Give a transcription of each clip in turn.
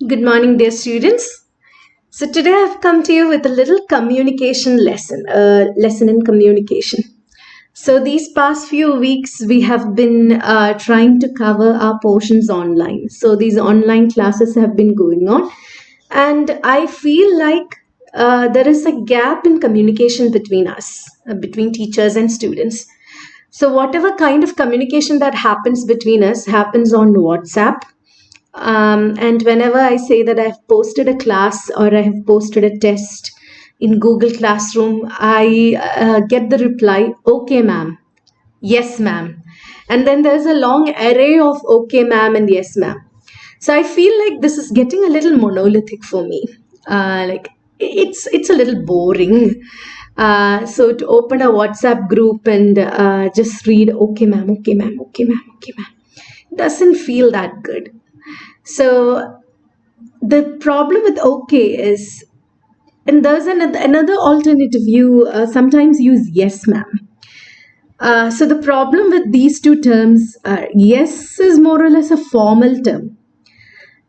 Good morning, dear students. So today I've come to you with a little communication lesson, a lesson in communication. So these past few weeks we have been trying to cover our portions online. So these online classes have been going on, and I feel like there is a gap in communication between us, between teachers and students. So whatever kind of communication that happens between us happens on WhatsApp, and whenever I say that I've posted a class or I have posted a test in Google Classroom, I get the reply, okay, ma'am, yes, ma'am. And then there's a long array of okay, ma'am, and yes, ma'am. So I feel like this is getting a little monolithic for me. Like it's a little boring. So to open a WhatsApp group and just read okay, ma'am, okay, ma'am, okay, ma'am, okay, ma'am, doesn't feel that good. So the problem with okay is, and there's another alternative. You sometimes use yes, ma'am. So the problem with these two terms, yes is more or less a formal term,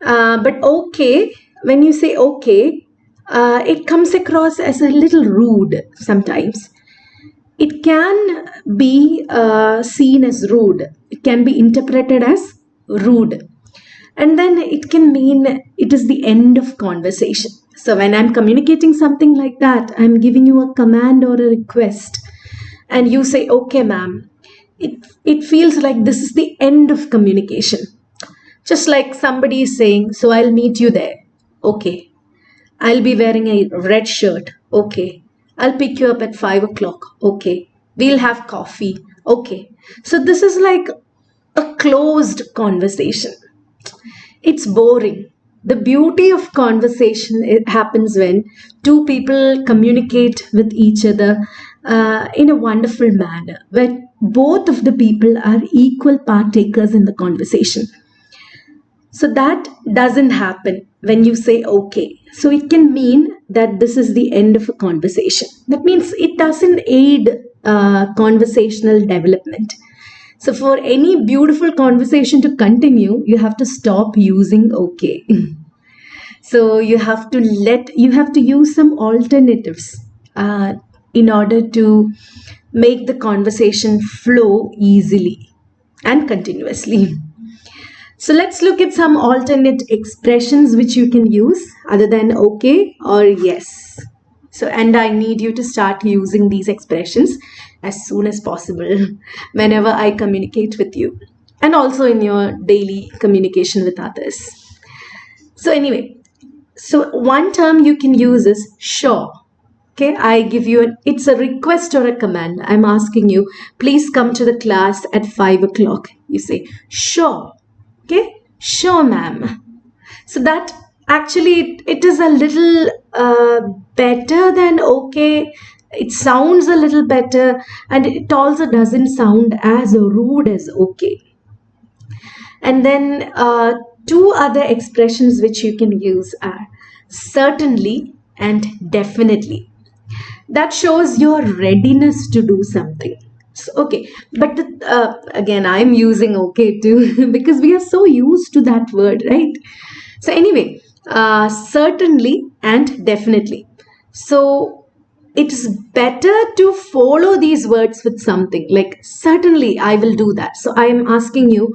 but okay, when you say okay, it comes across as a little rude sometimes. It can be seen as rude. It can be interpreted as rude. And then it can mean it is the end of conversation. So when I'm communicating something like that, I'm giving you a command or a request, and you say, okay, ma'am. It feels like this is the end of communication. Just like somebody is saying, so I'll meet you there. Okay. I'll be wearing a red shirt. Okay. I'll pick you up at 5 o'clock. Okay. We'll have coffee. Okay. So this is like a closed conversation. It's boring. The beauty of conversation, it happens when two people communicate with each other in a wonderful manner, where both of the people are equal partakers in the conversation. So that doesn't happen when you say okay. So it can mean that this is the end of a conversation. That means it doesn't aid conversational development. So for any beautiful conversation to continue, you have to stop using okay. So you have to use some alternatives in order to make the conversation flow easily and continuously. So let's look at some alternate expressions which you can use other than okay or yes. So, and I need you to start using these expressions as soon as possible whenever I communicate with you, and also in your daily communication with others. So anyway, so one term you can use is sure. Okay, I give you it's a request or a command. I'm asking you, please come to the class at 5 o'clock. You say, sure. Okay, sure, ma'am. So that actually it is a little better than okay. It sounds a little better, and it also doesn't sound as rude as okay. And then two other expressions which you can use are certainly and definitely. That shows your readiness to do something. So, okay, but again, I'm using okay too because we are so used to that word, right? So anyway, certainly and definitely. So it's better to follow these words with something like certainly I will do that. So I am asking you,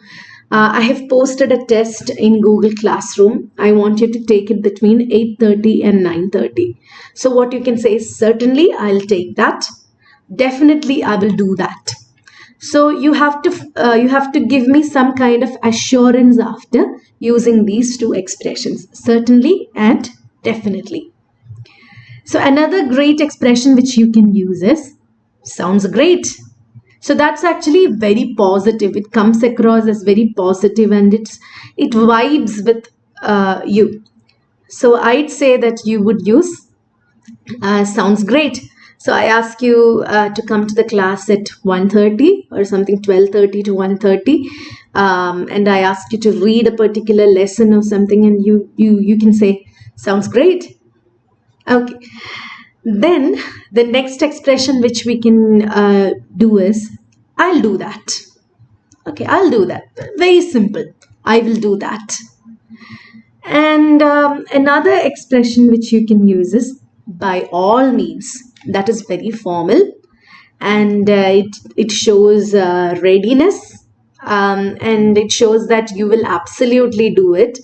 I have posted a test in Google Classroom. I want you to take it between 8:30 and 9:30. So what you can say is certainly I'll take that. Definitely I will do that. So you have to give me some kind of assurance after using these two expressions, certainly and definitely. So another great expression which you can use is sounds great. So that's actually very positive. It comes across as very positive, and it vibes with you. So I'd say that you would use sounds great. So I ask you to come to the class at 1:30 or something, 12:30 to 1:30, and I ask you to read a particular lesson or something, and you can say sounds great. Okay. Then the next expression which we can do is I'll do that. Okay, I'll do that. Very simple. I will do that. And another expression which you can use is by all means. That is very formal, and it shows readiness, and it shows that you will absolutely do it.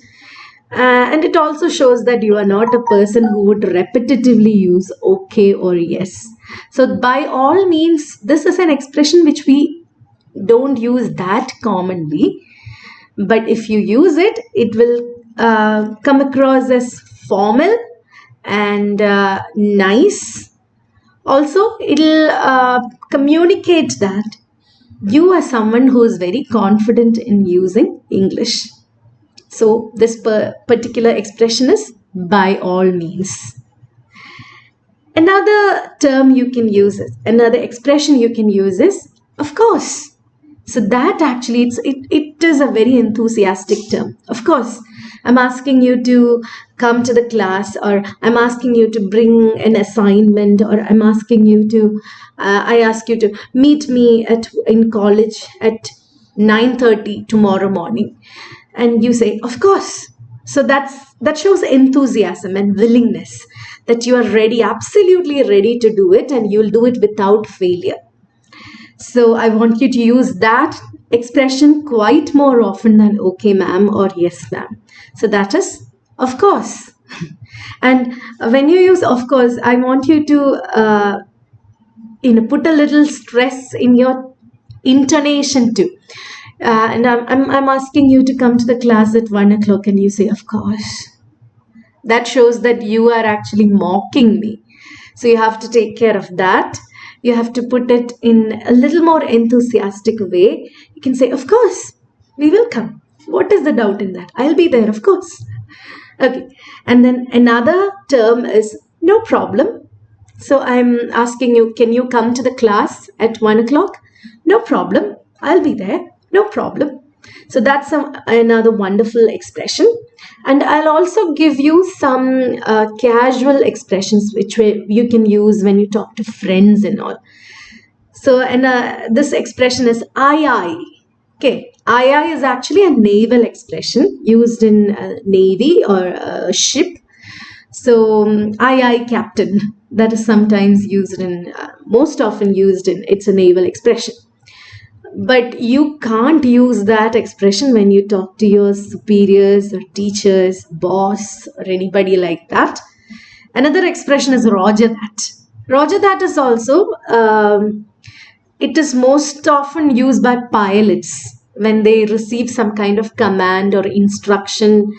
And it also shows that you are not a person who would repetitively use okay or yes. So, by all means, this is an expression which we don't use that commonly, but if you use it, it will come across as formal and nice. Also, it'll communicate that you are someone who is very confident in using English. So, this particular expression is by all means. Another term you can use is, another expression you can use is, of course. So that actually it is a very enthusiastic term. Of course, I'm asking you to come to the class, or I'm asking you to bring an assignment, or I'm asking you to I ask you to meet me in college at 9:30 tomorrow morning, and you say, of course. So that shows enthusiasm and willingness, that you are ready, absolutely ready to do it, and you'll do it without failure. So I want you to use that expression quite more often than okay, ma'am, or yes, ma'am. So that is, of course. And when you use of course, I want you to put a little stress in your intonation too. And I'm asking you to come to the class at 1 o'clock, and you say, of course. That shows that you are actually mocking me. So you have to take care of that. You have to put it in a little more enthusiastic way. You can say, of course, we will come. What is the doubt in that? I'll be there, of course. Okay. And then another term is no problem. So I'm asking you, can you come to the class at 1 o'clock? No problem. I'll be there. No problem. So that's another wonderful expression. And I'll also give you some casual expressions which you can use when you talk to friends and all. So, and this expression is aye aye. Okay, aye aye is actually a naval expression used in navy or a ship. So, aye aye captain, that is sometimes used in, most often used in, it's a naval expression. But you can't use that expression when you talk to your superiors or teachers, boss, or anybody like that. Another expression is roger that. Roger that is also, it is most often used by pilots when they receive some kind of command or instruction.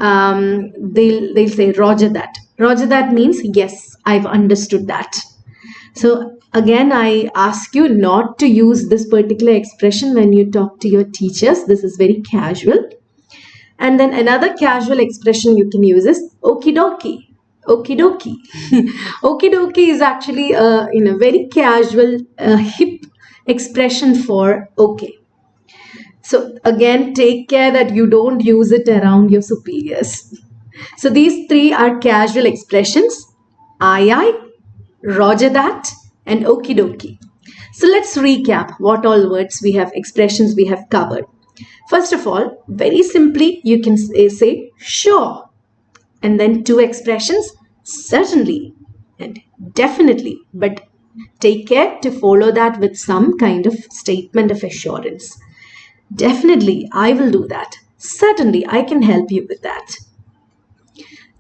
They'll say roger that. Roger that means, yes, I've understood that. So again, I ask you not to use this particular expression when you talk to your teachers. This is very casual. And then another casual expression you can use is okie dokie. Okie dokie. Okie dokie is actually a very casual, hip expression for okay. So again, take care that you don't use it around your superiors. So these three are casual expressions: aye aye, roger that, and okie dokie. So let's recap what all words we have, expressions we have covered. First of all, very simply, you can say sure. And then two expressions, certainly and definitely. But take care to follow that with some kind of statement of assurance. Definitely, I will do that. Certainly, I can help you with that.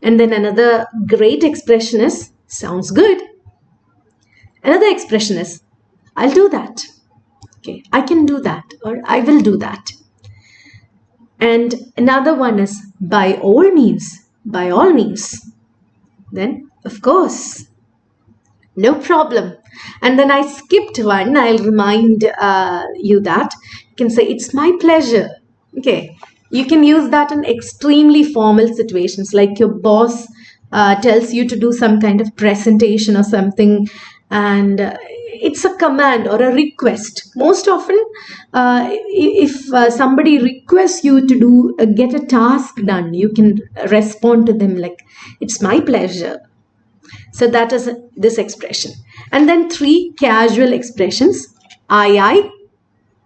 And then another great expression is sounds good. Another expression is, I'll do that. Okay, I can do that, or I will do that. And another one is, by all means. By all means. Then, of course. No problem. And then I skipped one. I'll remind you that. You can say, it's my pleasure. Okay. You can use that in extremely formal situations, like your boss tells you to do some kind of presentation or something, and it's a command or a request. Most often, if somebody requests you to do get a task done, you can respond to them like, it's my pleasure. So that is this expression. And then three casual expressions: aye aye,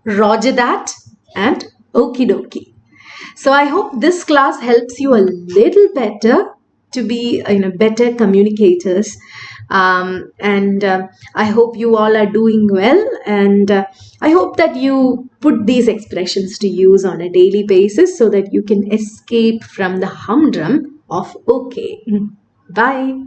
roger that, and okie dokie. So I hope this class helps you a little better to be better communicators. And I hope you all are doing well, and I hope that you put these expressions to use on a daily basis so that you can escape from the humdrum of okay. Bye.